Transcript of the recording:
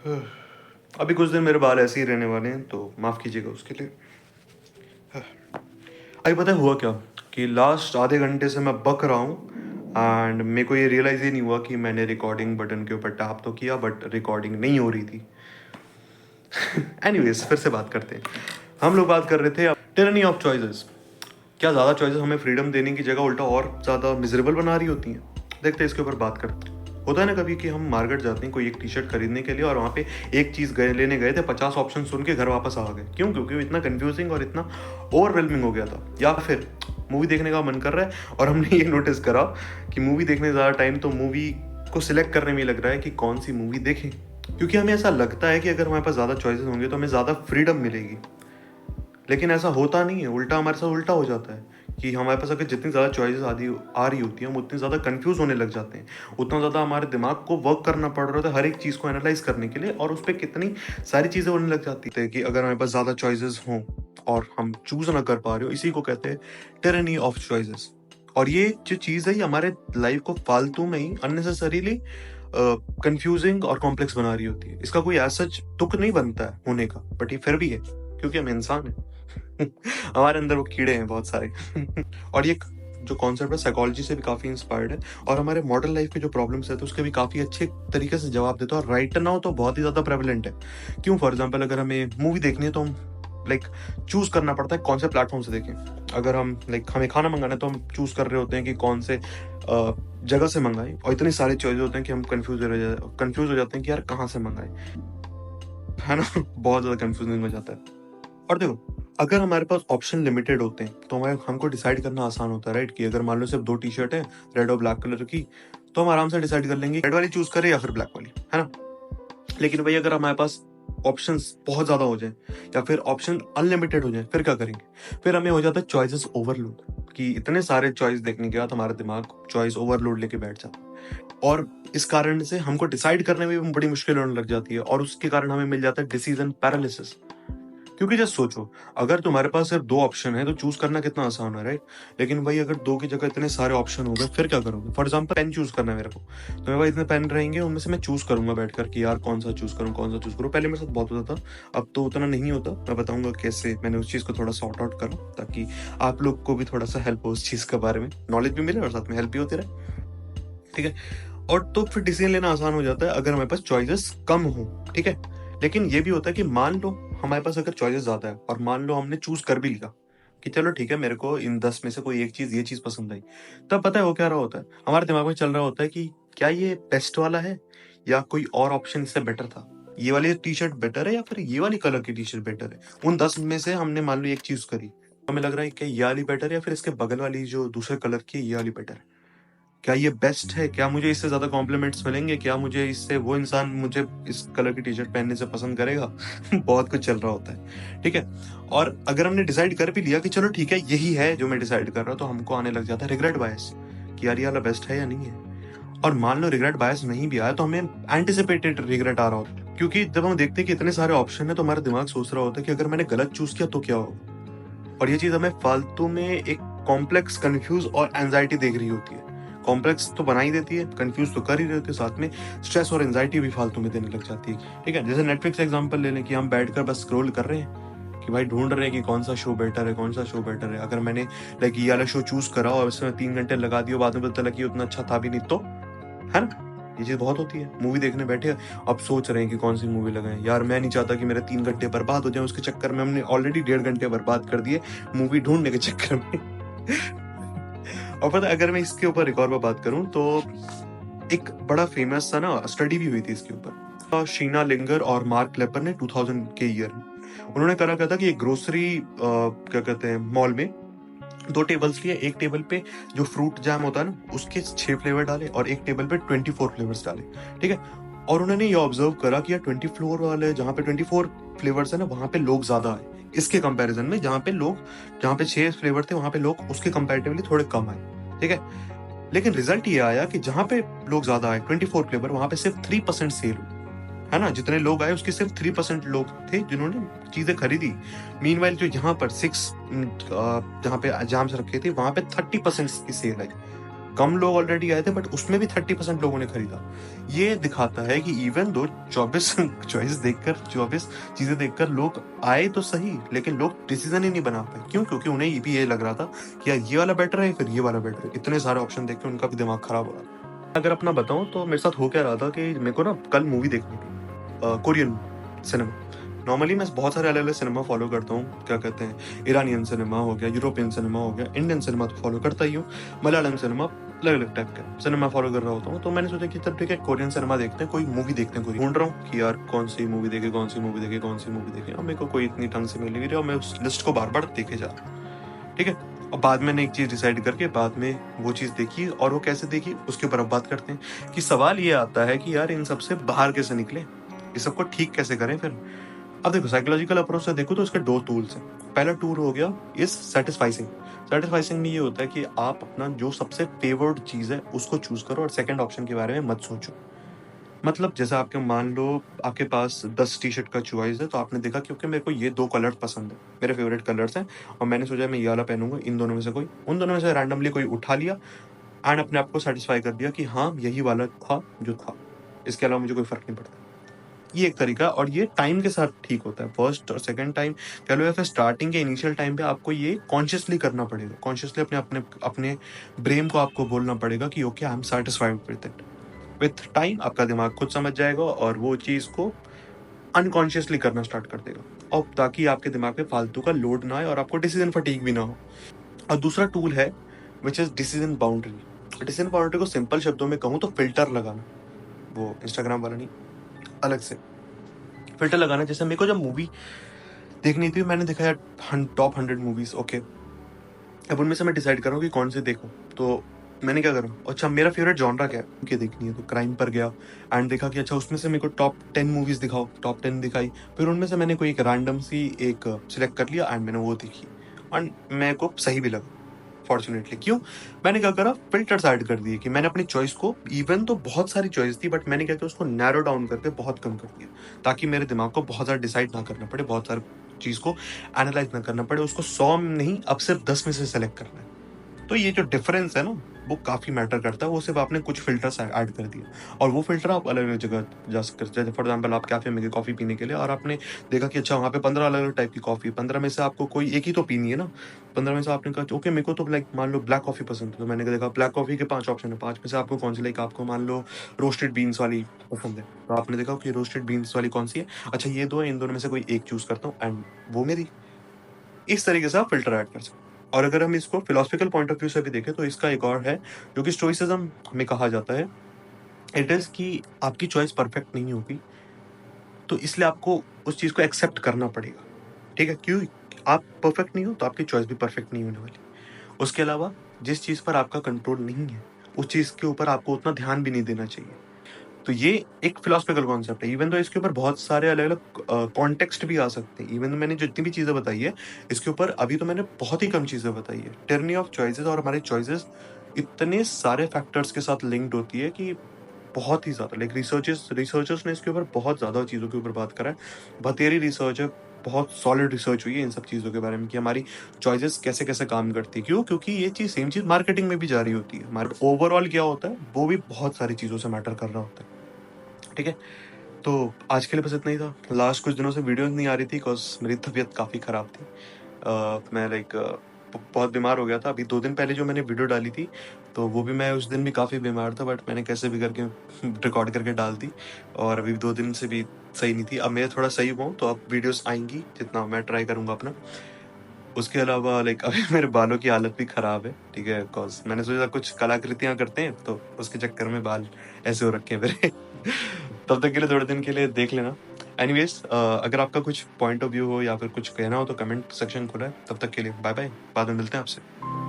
अभी कुछ दिन मेरे बाल ऐसे ही रहने वाले हैं, तो माफ़ कीजिएगा उसके लिए। अभी पता है हुआ क्या कि लास्ट आधे घंटे से मैं बक रहा हूँ एंड मेरे को ये रियलाइज़ ही नहीं हुआ कि मैंने रिकॉर्डिंग बटन के ऊपर टैप तो किया बट रिकॉर्डिंग नहीं हो रही थी। एनीवेज, फिर से बात करते हैं। हम लोग बात कर रहे थे टिरनी ऑफ चॉइसेस। क्या ज़्यादा चॉइसेस हमें फ्रीडम देने की जगह उल्टा और ज़्यादा मिजरेबल बना रही होती हैं? देखते हैं, इसके ऊपर बात करते हैं। होता है ना कभी कि हम मार्केट जाते हैं कोई एक टी शर्ट खरीदने के लिए और वहाँ पे एक चीज़ लेने गए थे, 50 ऑप्शन सुन के घर वापस आ गए। क्यों? क्योंकि वो इतना कंफ्यूजिंग और इतना ओवरवेलमिंग हो गया था। या फिर मूवी देखने का मन कर रहा है और हमने ये नोटिस करा कि मूवी देखने ज़्यादा टाइम तो मूवी को सिलेक्ट करने में लग रहा है कि कौन सी मूवी देखें, क्योंकि हमें ऐसा लगता है कि अगर हमारे पास ज़्यादा चॉइसेस होंगे तो हमें ज़्यादा फ्रीडम मिलेगी। लेकिन ऐसा होता नहीं है, उल्टा हमारे साथ उल्टा हो जाता है कि हमारे पास अगर जितनी ज़्यादा चॉइसेस आ रही होती हैं, हम उतनी ज़्यादा कंफ्यूज होने लग जाते हैं। उतना ज़्यादा हमारे दिमाग को वर्क करना पड़ रहा होता है हर एक चीज़ को एनालाइज करने के लिए, और उस पर कितनी सारी चीज़ें होने लग जाती है कि अगर हमारे पास ज़्यादा चॉइसेस हों और हम चूज़ ना कर पा रहे हो, इसी को कहते हैं टिरनी ऑफ चॉइसेस। और ये जो चीज़ है ये हमारे लाइफ को फालतू में ही अननेसेसरीली कंफ्यूजिंग और कॉम्प्लेक्स बना रही होती है। इसका कोई ऐसा तुक नहीं बनता है होने का, बट ये फिर भी है क्योंकि हम इंसान हैं। हमारे अंदर वो कीड़े हैं बहुत सारे। और ये जो कॉन्सेप्ट है साइकोलॉजी से भी काफ़ी इंस्पायर्ड है और हमारे मॉडर्न लाइफ के जो प्रॉब्लम्स है तो उसके भी काफ़ी अच्छे तरीके से जवाब देता है। और राइट नाउ तो बहुत ही ज़्यादा प्रेवलेंट है। क्यों? फॉर एग्जाम्पल, अगर हमें मूवी देखनी है तो हम चूज करना पड़ता है कौन से प्लेटफॉर्म से देखें। अगर हम हमें खाना मंगाना है तो हम चूज कर रहे होते हैं कि कौन से जगह से मंगाएं, और इतने सारे चॉइस होते हैं कि हम कंफ्यूज हो जाते हैं कि यार कहाँ से मंगाएं, है ना। बहुत ज़्यादा कंफ्यूजन हो जाता है। और देखो, अगर हमारे पास ऑप्शन लिमिटेड होते हैं तो हमको डिसाइड करना आसान होता है, राइट। कि अगर मान लो सिर्फ 2 टी शर्ट है, रेड और ब्लैक कलर की, तो हम आराम से डिसाइड कर लेंगे रेड वाली चूज करें या फिर ब्लैक वाली, है ना। लेकिन भाई अगर हमारे पास ऑप्शंस बहुत ज्यादा हो जाए या फिर ऑप्शन अनलिमिटेड हो जाए, फिर क्या करेंगे? फिर हमें हो जाता है चॉइसेस ओवरलोड, कि इतने सारे चॉइस देखने के बाद हमारा दिमाग चॉइस ओवरलोड लेके बैठ जाता है, और इस कारण से हमको डिसाइड करने में भी बड़ी मुश्किल होने लग जाती है, और उसके कारण हमें मिल जाता है डिसीजन पैरालिसिस। क्योंकि जस्ट सोचो, अगर तुम्हारे पास सिर्फ 2 ऑप्शन है तो चूज करना कितना आसान है, राइट। लेकिन भाई अगर 2 की जगह इतने सारे ऑप्शन हो गए, फिर क्या करोगे? फॉर एग्जाम्पल, पेन चूज करना है मेरे को, तो मेरे पास इतने पेन रहेंगे, उनमें से मैं चूज करूंगा बैठकर कि यार कौन सा चूज करूं, कौन सा चूज करूं। पहले मेरे साथ बहुत होता था, अब तो उतना नहीं होता। मैं बताऊंगा कैसे मैंने उस चीज को थोड़ा सॉर्ट आउट करा, ताकि आप लोग को भी थोड़ा सा हेल्प हो उस चीज के बारे में, नॉलेज भी मिले और साथ में हेल्प भी होती रहे, ठीक है। और तो फिर डिसीजन लेना आसान हो जाता है अगर हमारे पास चॉइसेस कम हो, ठीक है। लेकिन ये भी होता है कि मान लो हमारे पास अगर चॉइसेस ज्यादा है और मान लो हमने चूज कर भी लिया कि चलो ठीक है, मेरे को इन 10 में से कोई एक चीज, ये चीज पसंद आई, तब पता है वो क्या रहा होता है, हमारे दिमाग में चल रहा होता है कि क्या ये बेस्ट वाला है या कोई और ऑप्शन इससे बेटर था। ये वाली टी शर्ट बेटर है या फिर ये वाली कलर की टी शर्ट बेटर है। उन 10 में से हमने मान लो एक चीज करी, हमें लग रहा है कि ये वाली बेटर है या फिर इसके बगल वाली जो दूसरे कलर की है ये वाली बेटर है। क्या ये बेस्ट है? क्या मुझे इससे ज्यादा कॉम्प्लीमेंट्स मिलेंगे? क्या मुझे इससे वो इंसान मुझे इस कलर की टी शर्ट पहनने से पसंद करेगा? बहुत कुछ चल रहा होता है, ठीक है। और अगर हमने डिसाइड कर भी लिया कि चलो ठीक है यही है जो मैं डिसाइड कर रहा हूँ, तो हमको आने लग जाता है रिग्रेट बायस कि यार ये वाला बेस्ट है या नहीं है। और मान लो रिग्रेट बायस नहीं भी आया तो हमें एंटिसिपेटेड रिग्रेट आ रहा होता है, क्योंकि जब हम देखते हैं कि इतने सारे ऑप्शन है तो हमारा दिमाग सोच रहा होता है कि अगर मैंने गलत चूज किया तो क्या होगा। और ये चीज हमें फालतू में एक कॉम्प्लेक्स, कंफ्यूज और एंजाइटी देख रही होती है। कॉम्प्लेक्स तो बना ही देती है, कंफ्यूज तो कर ही रहे होते, साथ में स्ट्रेस और एंजाइटी भी फालतू में देने लग जाती है, ठीक है। जैसे नेटफ्लिक्स एग्जांपल ले लें कि हम बैठकर बस स्क्रॉल कर रहे हैं कि भाई ढूंढ रहे हैं कि कौन सा शो बेटर है, कौन सा शो बेटर है। अगर मैंने ये वाला शो चूज करा और उसमें 3 घंटे लगा दिया, बाद में पता लगा कि उतना अच्छा था भी नहीं, तो है ना। ये चीज बहुत होती है। मूवी देखने बैठे, अब सोच रहे हैं कि कौन सी मूवी लगाएं। यार मैं नहीं चाहता कि मेरे 3 घंटे बर्बाद हो जाए, उसके चक्कर में हमने ऑलरेडी 1.5 घंटे बर्बाद कर दिए मूवी ढूंढने के चक्कर में। और पता है, अगर मैं इसके ऊपर एक और बात करूं तो एक बड़ा फेमस सा ना स्टडी भी हुई थी इसके ऊपर। शीना लिंगर और मार्क लेपर ने 2000 के ईयर में उन्होंने करा क्या था कि एक ग्रोसरी क्या कहते हैं मॉल में 2 टेबल्स लिए। एक टेबल पे जो फ्रूट जैम होता है ना उसके 6 फ्लेवर डाले और एक टेबल पे 24 फ्लेवर्स डाले, ठीक है। और उन्होंने ये ऑब्जर्व करा कि यार 24 वाले जहाँ पे 24 फ्लेवर्स है ना, वहां पे लोग ज्यादा आए इसके कंपैरिजन में। जहाँ पे 6 फ्लेवर थे वहां पे लोग उसके कंपैरेटिवली थोड़े कम आए, ठीक है। लेकिन रिजल्ट ये आया कि जहां पे लोग ज्यादा आए 24 फ्लेवर, वहां पे सिर्फ 3% सेल हुई, है ना। जितने लोग आए उसके सिर्फ 3% लोग थे जिन्होंने चीजें खरीदी। मीनवाइल जो यहाँ पर 6 जहाँ पे जैम्स रखे थे वहां पे 30% की सेल आई। कम लोग ऑलरेडी आए थे, बट उसमें भी 30% लोगों ने खरीदा। ये दिखाता है कि इवन दो 24 चॉइस देखकर, 24 चीजें देखकर लोग आए तो सही, लेकिन लोग डिसीजन ही नहीं बना पाए। क्यों? क्योंकि उन्हें ये भी ये लग रहा था कि यार ये वाला बेटर है, फिर ये वाला बेटर है। इतने सारे ऑप्शन देख के उनका भी दिमाग खराब हो रहा था। अगर अपना बताऊं तो मेरे साथ हो क्या रहा था कि मेरे को ना कल मूवी देखनी थी, कोरियन सिनेमा। नॉर्मली मैं बहुत सारे अलग अलग सिनेमा फॉलो करता हूँ, क्या कहते हैं, ईरानियन सिनेमा हो गया, यूरोपियन सिनेमा हो गया, इंडियन सिनेमा तो फॉलो करता ही हूँ, मलयालम सिनेमा, अलग अलग टाइप का सिनेमा फॉलो कर रहा होता हूँ। तो मैंने सोचा कि तब ठीक है कोरियन सिनेमा देखते हैं, कोई मूवी देखते हैं। कोई ढूंढ रहा हूँ कि यार कौन सी मूवी देखे, कौन सी मूवी देखे, कौन सी मूवी देखे, और मेरे को कोई इतनी ढंग से मिल नहीं रही, और मैं उस लिस्ट को बार बार देखे जा रहा हूँ। ठीक है, और बाद में एक चीज डिसाइड करके बाद में वो चीज देखी, और वो कैसे देखी उसके ऊपर अब बात करते हैं। कि सवाल ये आता है कि यार इन सबसे बाहर कैसे निकले, ये सबको ठीक कैसे करें फिर। अब देखो साइकोलॉजिकल अप्रोच से देखो तो इसके दो टूल्स हैं। पहला टूल हो गया इस सेटिस्फाइसिंग। सेटिस्फाइसिंग में ये होता है कि आप अपना जो सबसे फेवर्ड चीज है उसको चूज करो, और सेकंड ऑप्शन के बारे में मत सोचो। मतलब जैसे आपके मान लो आपके पास 10 टी शर्ट का चॉइस है, तो आपने देखा क्योंकि मेरे को ये दो कलर पसंद है, मेरे फेवरेट कलर्स हैं, और मैंने सोचा मैं ये वाला पहनूंगा, इन दोनों में से कोई, उन दोनों में से रैंडमली कोई उठा लिया, एंड अपने आप को सेटिस्फाई कर दिया कि हाँ यही वाला था जो था, इसके अलावा मुझे कोई फर्क नहीं पड़ता। ये एक तरीका, और ये टाइम के साथ ठीक होता है। फर्स्ट और सेकंड टाइम कह लो, या फिर स्टार्टिंग के इनिशियल टाइम पे आपको ये कॉन्शियसली करना पड़ेगा। कॉन्शियसली अपने अपने अपने ब्रेन को आपको बोलना पड़ेगा कि okay I am satisfied with it. With time आपका दिमाग खुद समझ जाएगा और वो चीज को अनकॉन्शियसली करना स्टार्ट कर देगा, और ताकि आपके दिमाग पे फालतू का लोड ना आए और आपको डिसीजन फटीग भी ना हो। और दूसरा टूल है which is decision boundary. Decision boundary को सिंपल शब्दों में कहूँ तो फिल्टर लगाना, वो इंस्टाग्राम वाला नहीं, अलग से फिल्टर लगाना। जैसे मेरे को जब मूवी देखनी थी, मैंने देखा यार टॉप 100 मूवीज, ओके, अब उनमें से मैं डिसाइड करूँ कि कौन से देखूं। तो मैंने क्या करा, अच्छा मेरा फेवरेट जॉनरा क्या है कि देखनी है, तो क्राइम पर गया एंड देखा कि अच्छा उसमें से मेरे को टॉप 10 मूवीज दिखाओ, टॉप 10 दिखाई, फिर उनमें से मैंने कोई एक रैंडम सी एक सिलेक्ट कर लिया एंड मैंने वो देखी, एंड मेरे को सही भी लगा फॉर्चुनेटली। क्यों? मैंने क्या करा, फिल्टर्स ऐड कर दिए कि मैंने अपनी चॉइस को, इवन तो बहुत सारी चॉइस थी बट मैंने क्या किया उसको नैरो डाउन करके बहुत कम कर दिया, ताकि मेरे दिमाग को बहुत ज़्यादा डिसाइड ना करना पड़े, बहुत सारी चीज़ को एनालाइज ना करना पड़े, उसको 100 नहीं अब सिर्फ 10 में से सेलेक्ट करना है। तो ये जो डिफरेंस है ना, वो काफ़ी मैटर करता है। वो सिर्फ आपने कुछ फिल्टर्स ऐड कर दिए, और वो फिल्टर आप अलग अलग जगह जा सकते हैं। जैसे फॉर एग्जाम्पल आप कैफे में गए कॉफ़ी पीने के लिए, और आपने देखा कि अच्छा वहाँ पे 15 अलग अलग टाइप की कॉफ़ी, 15 में से आपको कोई एक ही तो पीनी है ना। 15 में से आपने कहा ओके मेरे को तो लाइक मान लो ब्लैक कॉफ़ी पसंद है, तो मैंने देखा ब्लैक कॉफ़ी के 5 ऑप्शन है, 5 में से आपको कौन सी, लाइक आपको मान लो रोस्टेड बीन्स वाली पसंद है, तो आपने देखा कि रोस्टेड बीन्स वाली कौन सी है, अच्छा ये दो है, इन दोनों में से कोई एक चूज़ करता हूँ एंड वो मेरी। इस तरीके से आप फिल्टर ऐड कर सकते हैं। और अगर हम इसको फिलोसफिकल पॉइंट ऑफ व्यू से भी देखें तो इसका एक और है जो कि स्टोइसिज्म में कहा जाता है। इट इज कि आपकी चॉइस परफेक्ट नहीं होगी, तो इसलिए आपको उस चीज को एक्सेप्ट करना पड़ेगा। ठीक है, क्यों? आप परफेक्ट नहीं हो तो आपकी चॉइस भी परफेक्ट नहीं होने वाली। उसके अलावा जिस चीज पर आपका कंट्रोल नहीं है उस चीज के ऊपर आपको उतना ध्यान भी नहीं देना चाहिए। तो ये एक फिलोसफिकल कॉन्सेप्ट है। इवन तो इसके ऊपर बहुत सारे अलग अलग कॉन्टेक्स्ट भी आ सकते हैं। इवन तो मैंने जितनी भी चीज़ें बताई है इसके ऊपर अभी तो मैंने बहुत ही कम चीज़ें बताई है। टिरनी ऑफ चॉइसेस, और हमारे चॉइसेस इतने सारे फैक्टर्स के साथ लिंक्ड होती है कि बहुत ही ज़्यादा, लाइक रिसर्चर्स ने इसके ऊपर बहुत ज़्यादा चीज़ों के ऊपर बात करा है। बतेरी रिसर्च है, बहुत सॉलिड रिसर्च हुई है इन सब चीज़ों के बारे में कि हमारी चॉइसेस कैसे कैसे काम करती है। क्यों? क्योंकि ये चीज़ सेम चीज़ मार्केटिंग में भी जारी होती है। ओवरऑल क्या होता है वो भी बहुत सारी चीज़ों से मैटर कर रहा होता है। ठीक है, तो आज के लिए बस इतना ही था। लास्ट कुछ दिनों से वीडियोस नहीं आ रही थी बिकॉज मेरी तबीयत काफ़ी ख़राब थी। मैं लाइक बहुत बीमार हो गया था। अभी 2 दिन पहले जो मैंने वीडियो डाली थी तो वो भी मैं उस दिन भी काफ़ी बीमार था, बट मैंने कैसे भी करके रिकॉर्ड करके डाल दी, और अभी 2 दिन से भी सही नहीं थी। अब मैं थोड़ा सही हुआ हूँ तो अब वीडियोस आएंगी, जितना मैं ट्राई करूँगा अपना। उसके अलावा लाइक अभी मेरे बालों की हालत भी ख़राब है। ठीक है, बिकॉज मैंने सोचा कुछ कलाकृतियाँ करते हैं तो उसके चक्कर में बाल ऐसे हो रखे हैं मेरे। तब तक के लिए थोड़े दिन के लिए देख लेना। एनीवेज, अगर आपका कुछ पॉइंट ऑफ व्यू हो या फिर कुछ कहना हो तो कमेंट सेक्शन खुला है। तब तक के लिए बाय बाय, बाद में मिलते हैं आपसे।